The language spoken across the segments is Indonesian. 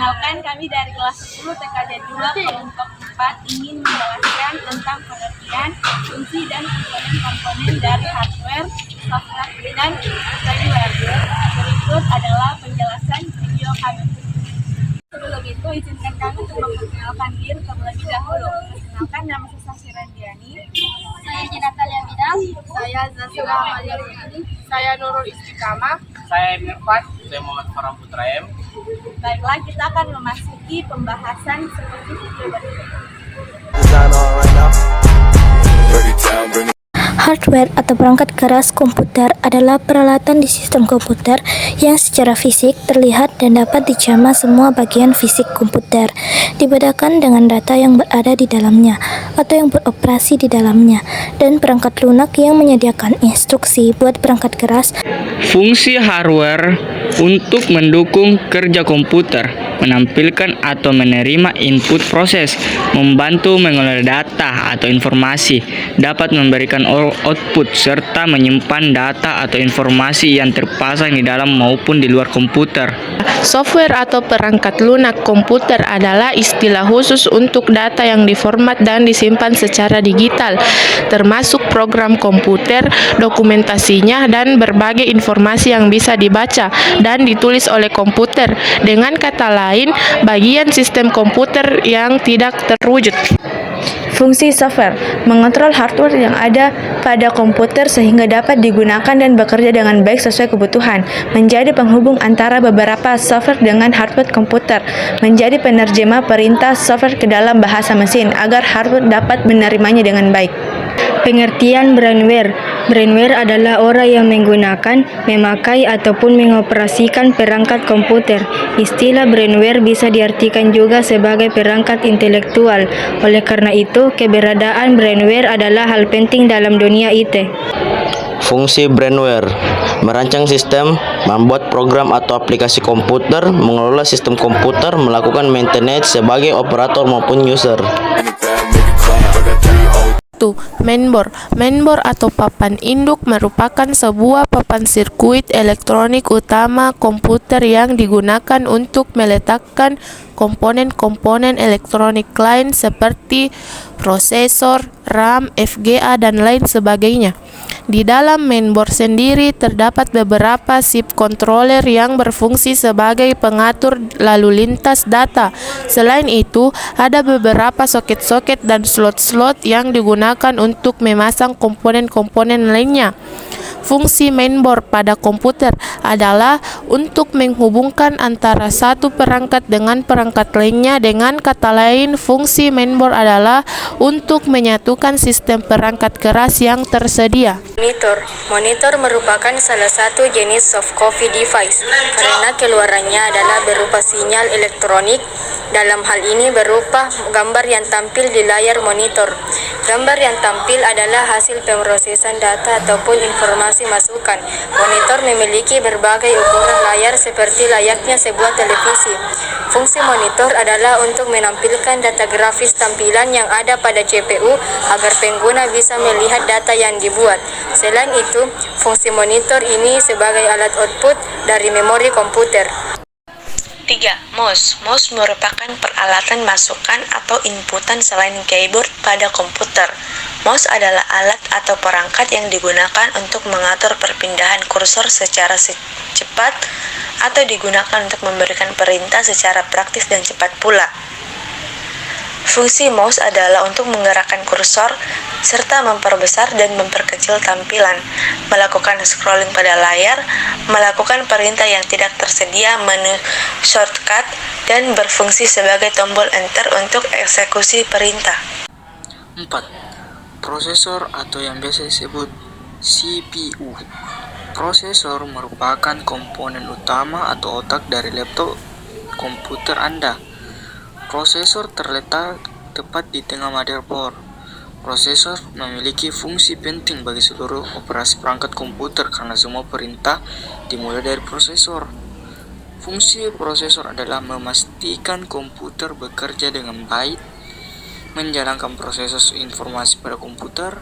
Perkenalkan, kami dari kelas 10 TKJ 2 kelompok 4 ingin menjelaskan tentang pengertian, fungsi, dan komponen-komponen dari hardware, software, dan firmware. Berikut adalah penjelasan video kami. Sebelum itu, izinkan kami untuk memperkenalkan diri terlebih dahulu. Perkenalkan, nama saya Sasira Diani. Saya Natalia Bidang. Saya Zasira Maliani. Saya Nurul Istiqamah. Saya Mirfan. Saya Muhammad Farhan Putra M. Baiklah, kita akan memasuki pembahasan seperti video berikut. Hardware atau perangkat keras komputer adalah peralatan di sistem komputer yang secara fisik terlihat dan dapat dijamah semua bagian fisik komputer, dibedakan dengan data yang berada di dalamnya atau yang beroperasi di dalamnya, dan perangkat lunak yang menyediakan instruksi buat perangkat keras. Fungsi hardware untuk mendukung kerja komputer, menampilkan atau menerima input proses, membantu mengolah data atau informasi, dapat memberikan output, serta menyimpan data atau informasi yang terpasang di dalam maupun di luar komputer. Software atau perangkat lunak komputer adalah istilah khusus untuk data yang diformat dan disimpan secara digital, termasuk program komputer, dokumentasinya, dan berbagai informasi yang bisa dibaca dan ditulis oleh komputer. Dengan kata lain, bagian sistem komputer yang tidak terwujud. Fungsi software mengontrol hardware yang ada pada komputer sehingga dapat digunakan dan bekerja dengan baik sesuai kebutuhan, menjadi penghubung antara beberapa software dengan hardware komputer, menjadi penerjemah perintah software ke dalam bahasa mesin agar hardware dapat menerimanya dengan baik. Pengertian brainware. Brainware adalah orang yang menggunakan, memakai, ataupun mengoperasikan perangkat komputer. Istilah brainware bisa diartikan juga sebagai perangkat intelektual. Oleh karena itu, keberadaan brainware adalah hal penting dalam dunia IT. Fungsi brainware: merancang sistem, membuat program atau aplikasi komputer, mengelola sistem komputer, melakukan maintenance sebagai operator maupun user. Mainboard atau papan induk merupakan sebuah papan sirkuit elektronik utama komputer yang digunakan untuk meletakkan komponen-komponen elektronik lain seperti prosesor, RAM, FGA, dan lain sebagainya. Di dalam mainboard sendiri terdapat beberapa chip controller yang berfungsi sebagai pengatur lalu lintas data. Selain itu, ada beberapa soket-soket dan slot-slot yang digunakan untuk memasang komponen-komponen lainnya. Fungsi mainboard pada komputer adalah untuk menghubungkan antara satu perangkat dengan perangkat lainnya. Dengan kata lain, fungsi mainboard adalah untuk menyatukan sistem perangkat keras yang tersedia. Monitor merupakan salah satu jenis soft copy device karena keluarannya adalah berupa sinyal elektronik. Dalam hal ini berupa gambar yang tampil di layar monitor. Gambar yang tampil adalah hasil pemrosesan data ataupun informasi masukan. Monitor memiliki berbagai ukuran layar seperti layaknya sebuah televisi. Fungsi monitor adalah untuk menampilkan data grafis tampilan yang ada pada CPU agar pengguna bisa melihat data yang dibuat. Selain itu, fungsi monitor ini sebagai alat output dari memori komputer. 3. Mouse merupakan peralatan masukan atau inputan selain keyboard pada komputer. Mouse adalah alat atau perangkat yang digunakan untuk mengatur perpindahan kursor secara cepat atau digunakan untuk memberikan perintah secara praktis dan cepat pula. Fungsi mouse adalah untuk menggerakkan kursor, serta memperbesar dan memperkecil tampilan, melakukan scrolling pada layar, melakukan perintah yang tidak tersedia menu shortcut, dan berfungsi sebagai tombol enter untuk eksekusi perintah. 4. Prosesor atau yang biasa disebut CPU. Prosesor merupakan komponen utama atau otak dari laptop komputer Anda. Prosesor terletak tepat di tengah motherboard. Prosesor memiliki fungsi penting bagi seluruh operasi perangkat komputer karena semua perintah dimulai dari prosesor. Fungsi prosesor adalah memastikan komputer bekerja dengan baik, menjalankan proses informasi pada komputer,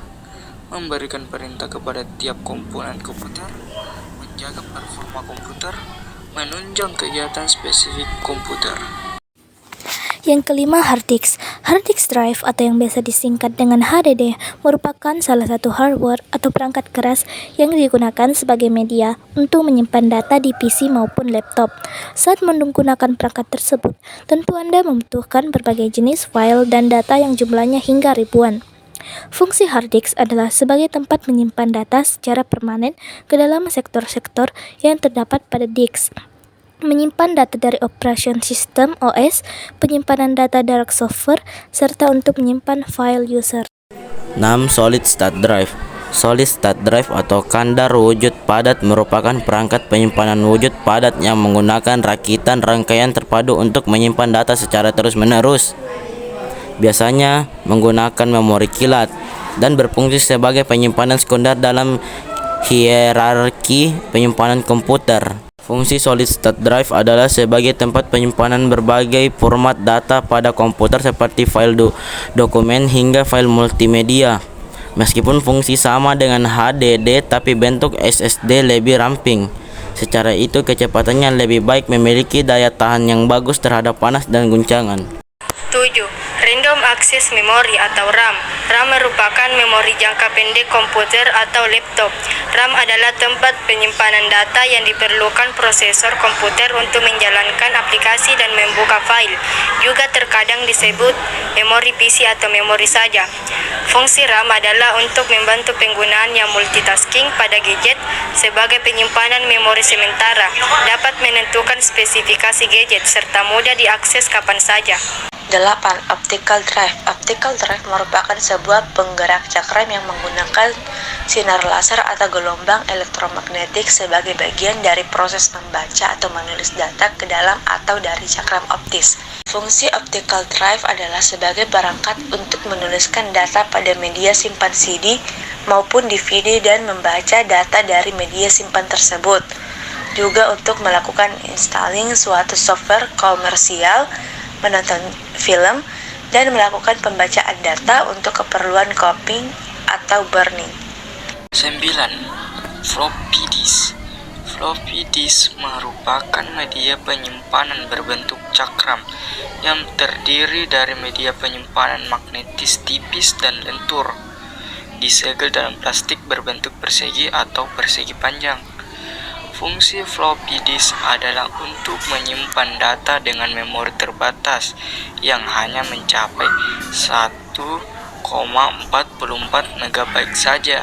memberikan perintah kepada tiap komponen komputer, menjaga performa komputer, menunjang kegiatan spesifik komputer. Yang kelima, hard disk. Hard disk drive atau yang biasa disingkat dengan HDD merupakan salah satu hardware atau perangkat keras yang digunakan sebagai media untuk menyimpan data di PC maupun laptop. Saat menggunakan perangkat tersebut, tentu Anda membutuhkan berbagai jenis file dan data yang jumlahnya hingga ribuan. Fungsi hard disk adalah sebagai tempat menyimpan data secara permanen ke dalam sektor-sektor yang terdapat pada disk. Menyimpan data dari operation system OS, penyimpanan data dari software, serta untuk menyimpan file user. 6. Solid state drive. Solid state drive atau kandar wujud padat merupakan perangkat penyimpanan wujud padat yang menggunakan rakitan rangkaian terpadu untuk menyimpan data secara terus-menerus. Biasanya menggunakan memori kilat dan berfungsi sebagai penyimpanan sekunder dalam hierarki penyimpanan komputer. Fungsi solid state drive adalah sebagai tempat penyimpanan berbagai format data pada komputer seperti file dokumen hingga file multimedia. Meskipun fungsi sama dengan HDD, tapi bentuk SSD lebih ramping. Secara itu kecepatannya lebih baik, memiliki daya tahan yang bagus terhadap panas dan guncangan. 7. Random Access Memory atau RAM. RAM merupakan memori jangka pendek komputer atau laptop. RAM adalah tempat penyimpanan data yang diperlukan prosesor komputer untuk menjalankan aplikasi dan membuka file. Juga terkadang disebut memori PC atau memori saja. Fungsi RAM adalah untuk membantu penggunaan yang multitasking pada gadget sebagai penyimpanan memori sementara, dapat menentukan spesifikasi gadget serta mudah diakses kapan saja. 8. Optical drive. Optical drive merupakan sebuah penggerak cakram yang menggunakan sinar laser atau gelombang elektromagnetik sebagai bagian dari proses membaca atau menulis data ke dalam atau dari cakram optis. Fungsi optical drive adalah sebagai perangkat untuk menuliskan data pada media simpan CD maupun DVD dan membaca data dari media simpan tersebut. Juga untuk melakukan installing suatu software komersial, menonton film, dan melakukan pembacaan data untuk keperluan copying atau burning. 9. Floppy disk. Floppy disk merupakan media penyimpanan berbentuk cakram yang terdiri dari media penyimpanan magnetis tipis dan lentur, disegel dalam plastik berbentuk persegi atau persegi panjang. Fungsi floppy disk adalah untuk menyimpan data dengan memori terbatas yang hanya mencapai 1,44 MB saja.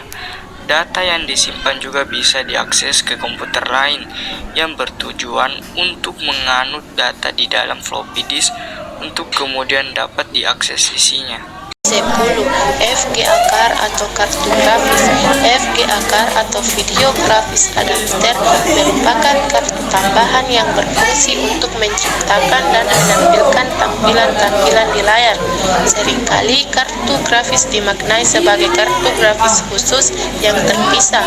Data yang disimpan juga bisa diakses ke komputer lain yang bertujuan untuk menganut data di dalam floppy disk untuk kemudian dapat diakses isinya. 10. FGA card atau kartu grafis. FGA card atau video grafis adapter merupakan kartu tambahan yang berfungsi untuk menciptakan dan menampilkan tampilan-tampilan di layar. Seringkali kartu grafis dimaknai sebagai kartu grafis khusus yang terpisah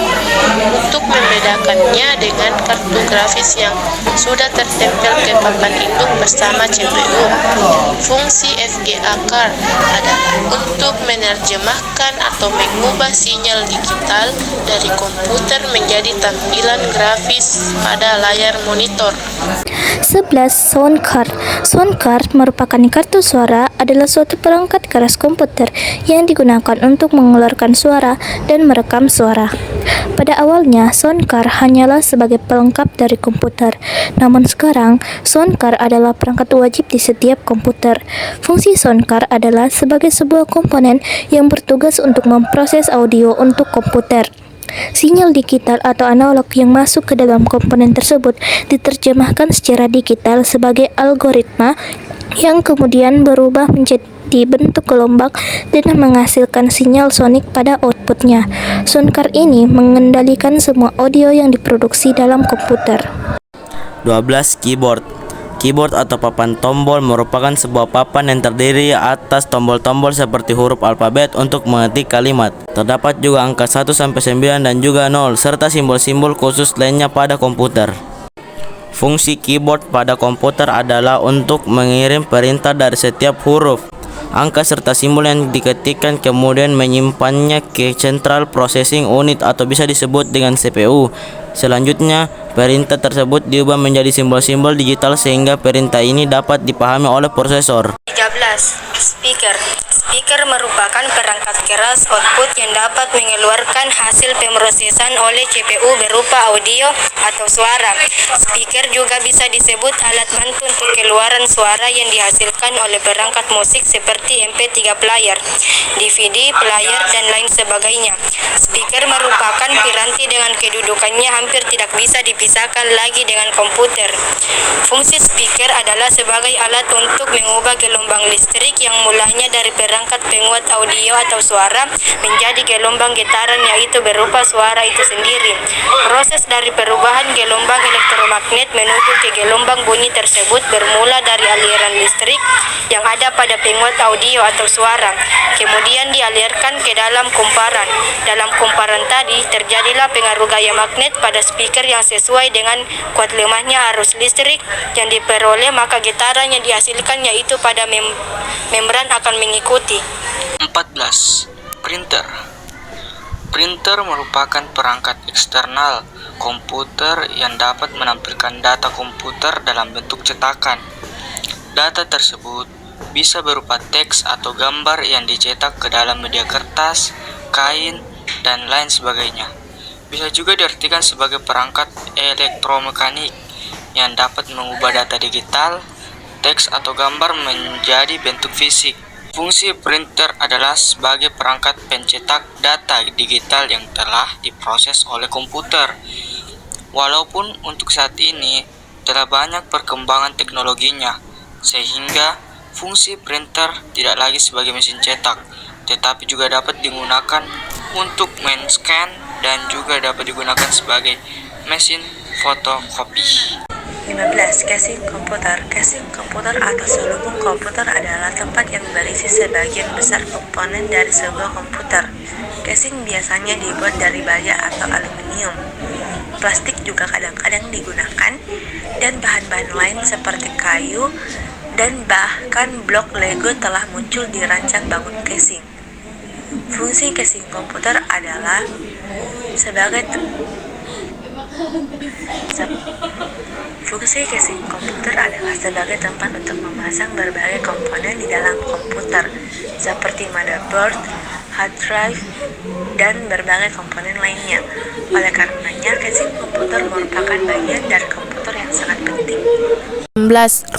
untuk membedakannya dengan kartu grafis yang sudah tertempel ke papan induk bersama CPU. Fungsi FGA card adalah untuk menerjemahkan atau mengubah sinyal digital dari komputer menjadi tampilan grafis pada layar monitor. 11. Sound card. Sound card merupakan kartu suara, adalah suatu perangkat keras komputer yang digunakan untuk mengeluarkan suara dan merekam suara. Pada awalnya, sound card hanyalah sebagai pelengkap dari komputer. Namun sekarang, sound card adalah perangkat wajib di setiap komputer. Fungsi sound card adalah sebagai sebuah komponen yang bertugas untuk memproses audio untuk komputer. Sinyal digital atau analog yang masuk ke dalam komponen tersebut diterjemahkan secara digital sebagai algoritma yang kemudian berubah menjadi bentuk gelombang dan menghasilkan sinyal sonik pada outputnya. Sound card ini mengendalikan semua audio yang diproduksi dalam komputer. 12. Keyboard. Keyboard atau papan tombol merupakan sebuah papan yang terdiri atas tombol-tombol seperti huruf alfabet untuk mengetik kalimat. Terdapat juga angka 1-9 dan juga 0 serta simbol-simbol khusus lainnya pada komputer. Fungsi keyboard pada komputer adalah untuk mengirim perintah dari setiap huruf, angka serta simbol yang diketikkan, kemudian menyimpannya ke Central Processing Unit atau bisa disebut dengan CPU. Selanjutnya, perintah tersebut diubah menjadi simbol-simbol digital sehingga perintah ini dapat dipahami oleh prosesor. Speaker. Speaker merupakan perangkat keras output yang dapat mengeluarkan hasil pemrosesan oleh CPU berupa audio atau suara. Speaker juga bisa disebut alat bantu untuk keluaran suara yang dihasilkan oleh perangkat musik seperti MP3 player, DVD player, dan lain sebagainya. Speaker merupakan piranti dengan kedudukannya hampir tidak bisa dipisahkan lagi dengan komputer. Fungsi speaker adalah sebagai alat untuk mengubah gelombang listrik yang mulanya dari perangkat penguat audio atau suara menjadi gelombang getaran, yaitu berupa suara itu sendiri. Proses dari perubahan gelombang elektromagnet menuju ke gelombang bunyi tersebut bermula dari aliran listrik yang ada pada penguat audio atau suara, kemudian dialirkan ke dalam kumparan. Dalam kumparan tadi terjadilah pengaruh gaya magnet pada speaker yang sesuai dengan kuat lemahnya arus listrik yang diperoleh, maka getaran yang dihasilkan yaitu pada membran akan mengikuti. 14. Printer. Printer merupakan perangkat eksternal komputer yang dapat menampilkan data komputer dalam bentuk cetakan. Data tersebut bisa berupa teks atau gambar yang dicetak ke dalam media kertas, kain, dan lain sebagainya. Bisa juga diartikan sebagai perangkat elektromekanik yang dapat mengubah data digital, teks atau gambar menjadi bentuk fisik. Fungsi printer adalah sebagai perangkat pencetak data digital yang telah diproses oleh komputer. Walaupun untuk saat ini telah banyak perkembangan teknologinya, sehingga fungsi printer tidak lagi sebagai mesin cetak, tetapi juga dapat digunakan untuk men-scan dan juga dapat digunakan sebagai mesin fotokopi. 15. Casing komputer. Casing komputer atau selubung komputer adalah tempat yang berisi sebagian besar komponen dari sebuah komputer. Casing biasanya dibuat dari baja atau aluminium. Plastik juga kadang-kadang digunakan, dan bahan-bahan lain seperti kayu dan bahkan blok Lego telah muncul di rancang bangun casing. Fungsi casing komputer adalah sebagai tempat untuk memasang berbagai komponen di dalam komputer, seperti motherboard, hard drive, dan berbagai komponen lainnya. Oleh karenanya, casing komputer merupakan bagian dari komputer yang sangat penting. 16.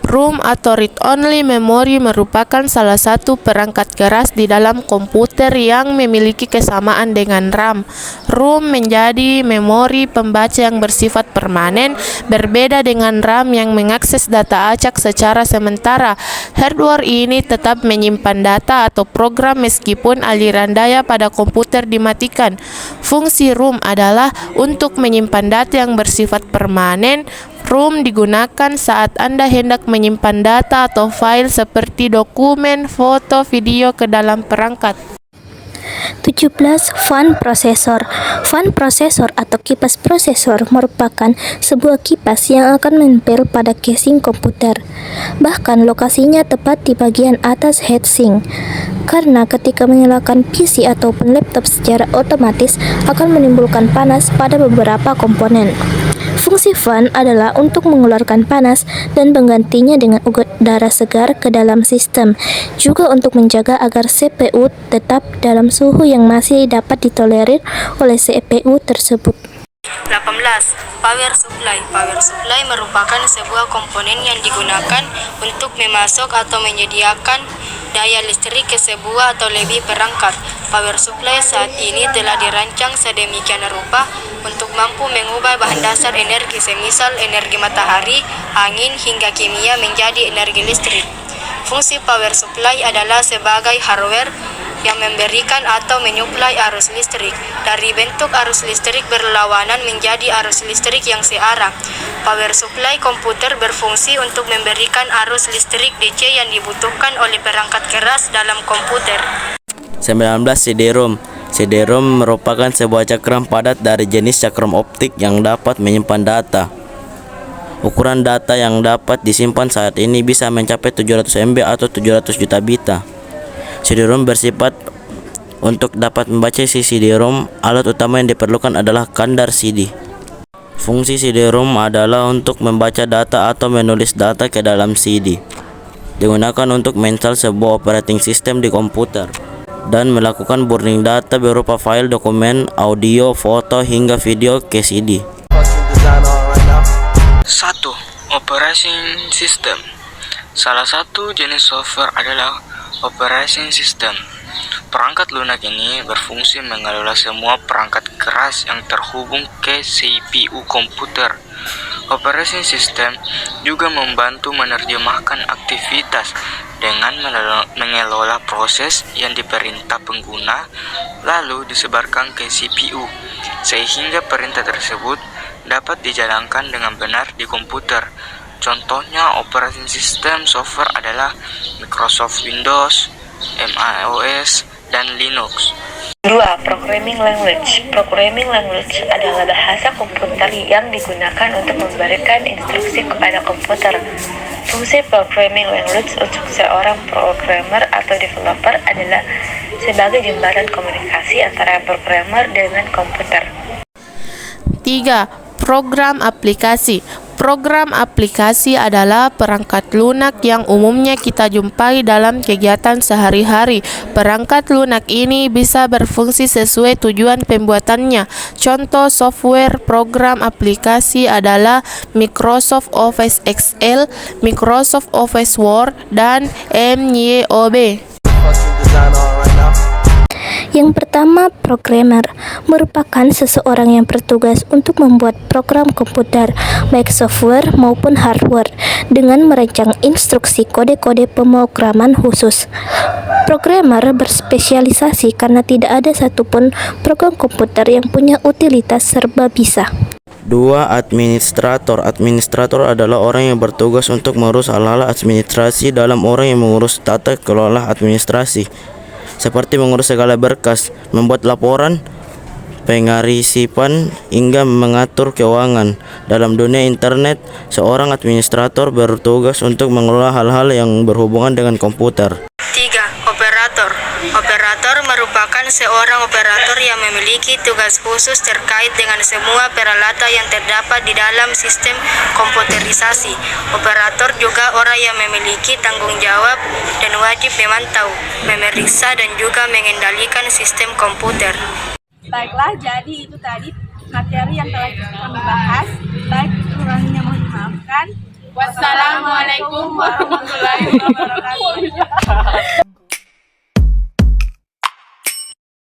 ROM atau read-only memory merupakan salah satu perangkat keras di dalam komputer yang memiliki kesamaan dengan RAM. ROM menjadi memori pembaca yang bersifat permanen, berbeda dengan RAM yang mengakses data acak secara sementara. Hardware ini tetap menyimpan data atau program meskipun aliran daya pada komputer dimatikan. Fungsi ROM adalah untuk menyimpan data yang bersifat permanen. ROM digunakan saat Anda hendak menyimpan data atau file seperti dokumen, foto, video ke dalam perangkat. 17. Fan prosesor. Fan prosesor atau kipas prosesor merupakan sebuah kipas yang akan menempel pada casing komputer. Bahkan lokasinya tepat di bagian atas heatsink. Karena ketika menyalakan PC ataupun laptop secara otomatis akan menimbulkan panas pada beberapa komponen. Fungsi fan adalah untuk mengeluarkan panas dan menggantinya dengan udara segar ke dalam sistem, juga untuk menjaga agar CPU tetap dalam suhu yang masih dapat ditolerir oleh CPU tersebut. 18. Power supply. Power supply merupakan sebuah komponen yang digunakan untuk memasok atau menyediakan daya listrik ke sebuah atau lebih perangkat. Power supply saat ini telah dirancang sedemikian rupa untuk mampu mengubah bahan dasar energi semisal energi matahari, angin, hingga kimia menjadi energi listrik. Fungsi power supply adalah sebagai hardware yang memberikan atau menyuplai arus listrik. Dari bentuk arus listrik berlawanan menjadi arus listrik yang searah. Power supply komputer berfungsi untuk memberikan arus listrik DC yang dibutuhkan oleh perangkat keras dalam komputer. 19. CD-ROM. CD-ROM merupakan sebuah cakram padat dari jenis cakram optik yang dapat menyimpan data. Ukuran data yang dapat disimpan saat ini bisa mencapai 700 MB atau 700 juta bit. CD-ROM bersifat untuk dapat membaca isi CD-ROM. Alat utama yang diperlukan adalah kandar CD. Fungsi CD-ROM adalah untuk membaca data atau menulis data ke dalam CD. digunakan untuk menginstal sebuah operating system di komputer dan melakukan burning data berupa file, dokumen, audio, foto, hingga video ke CD. 1. Operating System. Salah satu jenis software adalah Operating System. Perangkat lunak ini berfungsi mengelola semua perangkat keras yang terhubung ke CPU komputer. Operating System juga membantu menerjemahkan aktivitas dengan mengelola proses yang diperintah pengguna lalu disebarkan ke CPU, sehingga perintah tersebut dapat dijalankan dengan benar di komputer. Contohnya operating system software adalah Microsoft Windows, MacOS, dan Linux. 2. Programming Language. Programming language adalah bahasa komputer yang digunakan untuk memberikan instruksi kepada komputer. Fungsi programming language untuk seorang programmer atau developer adalah sebagai jembatan komunikasi antara programmer dengan komputer. 3. Program aplikasi. Program aplikasi adalah perangkat lunak yang umumnya kita jumpai dalam kegiatan sehari-hari. Perangkat lunak ini bisa berfungsi sesuai tujuan pembuatannya. Contoh software program aplikasi adalah Microsoft Office Excel, Microsoft Office Word, dan MYOB. Yang pertama, programmer merupakan seseorang yang bertugas untuk membuat program komputer, baik software maupun hardware, dengan merancang instruksi kode-kode pemrograman khusus. Programmer berspesialisasi karena tidak ada satupun program komputer yang punya utilitas serba bisa. 2. Administrator. Administrator adalah orang yang bertugas untuk mengurus hal-hal administrasi dalam orang yang mengurus tata kelola administrasi, seperti mengurus segala berkas, membuat laporan, pengarisipan, hingga mengatur keuangan. Dalam dunia internet, seorang administrator bertugas untuk mengelola hal-hal yang berhubungan dengan komputer. 3. Operator. Operator merupakan seorang operator yang memiliki tugas khusus terkait dengan semua peralatan yang terdapat di dalam sistem komputerisasi. Operator juga orang yang memiliki tanggung jawab dan wajib memantau, memeriksa, dan juga mengendalikan sistem komputer. Baiklah, jadi itu tadi materi yang telah kami bahas. Baik, kurangnya mohon dimaafkan. Wassalamualaikum warahmatullahi wabarakatuh.